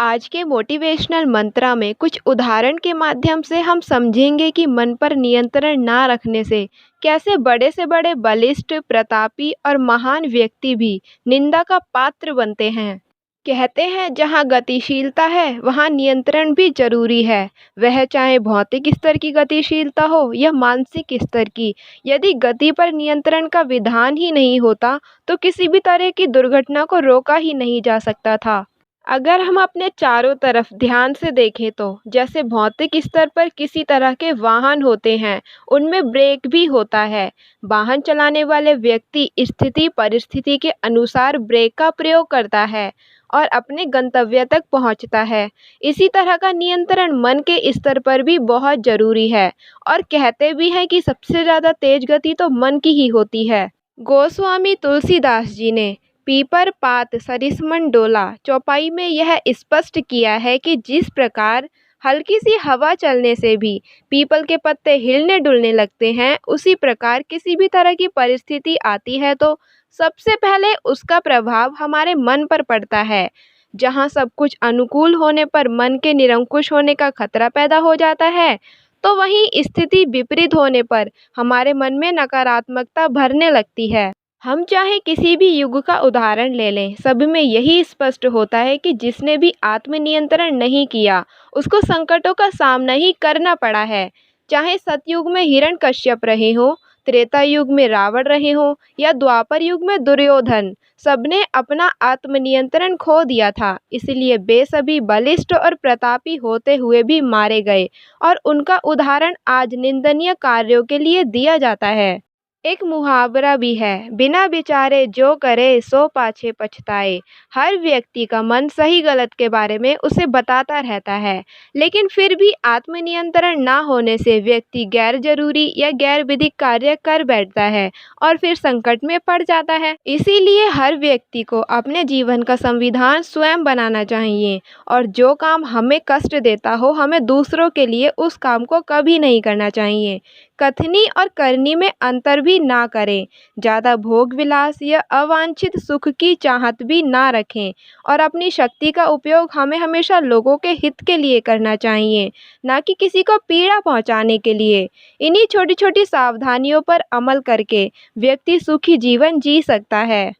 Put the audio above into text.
आज के मोटिवेशनल मंत्रा में कुछ उदाहरण के माध्यम से हम समझेंगे कि मन पर नियंत्रण ना रखने से कैसे बड़े से बड़े बलिष्ठ, प्रतापी और महान व्यक्ति भी निंदा का पात्र बनते हैं। कहते हैं जहाँ गतिशीलता है वहाँ नियंत्रण भी जरूरी है। वह चाहे भौतिक स्तर की गतिशीलता हो या मानसिक स्तर की। यदि गति पर नियंत्रण का विधान ही नहीं होता तो किसी भी तरह की दुर्घटना को रोका ही नहीं जा सकता था। अगर हम अपने चारों तरफ ध्यान से देखें तो जैसे भौतिक स्तर पर किसी तरह के वाहन होते हैं, उनमें ब्रेक भी होता है। वाहन चलाने वाले व्यक्ति स्थिति परिस्थिति के अनुसार ब्रेक का प्रयोग करता है और अपने गंतव्य तक पहुंचता है। इसी तरह का नियंत्रण मन के स्तर पर भी बहुत जरूरी है। और कहते भी हैं कि सबसे ज़्यादा तेज गति तो मन की ही होती है। गोस्वामी तुलसीदास जी ने पीपर पात सरिसमन डोला चौपाई में यह स्पष्ट किया है कि जिस प्रकार हल्की सी हवा चलने से भी पीपल के पत्ते हिलने डुलने लगते हैं, उसी प्रकार किसी भी तरह की परिस्थिति आती है तो सबसे पहले उसका प्रभाव हमारे मन पर पड़ता है। जहाँ सब कुछ अनुकूल होने पर मन के निरंकुश होने का खतरा पैदा हो जाता है, तो वहीं स्थिति विपरीत होने पर हमारे मन में नकारात्मकता भरने लगती है। हम चाहे किसी भी युग का उदाहरण ले लें, सब में यही स्पष्ट होता है कि जिसने भी आत्मनियंत्रण नहीं किया उसको संकटों का सामना ही करना पड़ा है। चाहे सतयुग में हिरण्यकश्यप रहे हो, त्रेता युग में रावण रहे हो या द्वापर युग में दुर्योधन, सबने अपना आत्मनियंत्रण खो दिया था। इसलिए वे सभी बलिष्ठ और प्रतापी होते हुए भी मारे गए और उनका उदाहरण आज निंदनीय कार्यों के लिए दिया जाता है। एक मुहावरा भी है, बिना विचारे जो करे सो पाछे पछताए। हर व्यक्ति का मन सही गलत के बारे में उसे बताता रहता है, लेकिन फिर भी आत्मनियंत्रण ना होने से व्यक्ति गैर जरूरी या गैर विधिक कार्य कर बैठता है और फिर संकट में पड़ जाता है। इसीलिए हर व्यक्ति को अपने जीवन का संविधान स्वयं बनाना चाहिए और जो काम हमें कष्ट देता हो, हमें दूसरों के लिए उस काम को कभी नहीं करना चाहिए। कथनी और करनी में अंतर भी ना करें। ज़्यादा भोग विलास या अवांछित सुख की चाहत भी ना रखें और अपनी शक्ति का उपयोग हमें हमेशा लोगों के हित के लिए करना चाहिए, ना कि किसी को पीड़ा पहुंचाने के लिए। इन्हीं छोटी छोटी सावधानियों पर अमल करके व्यक्ति सुखी जीवन जी सकता है।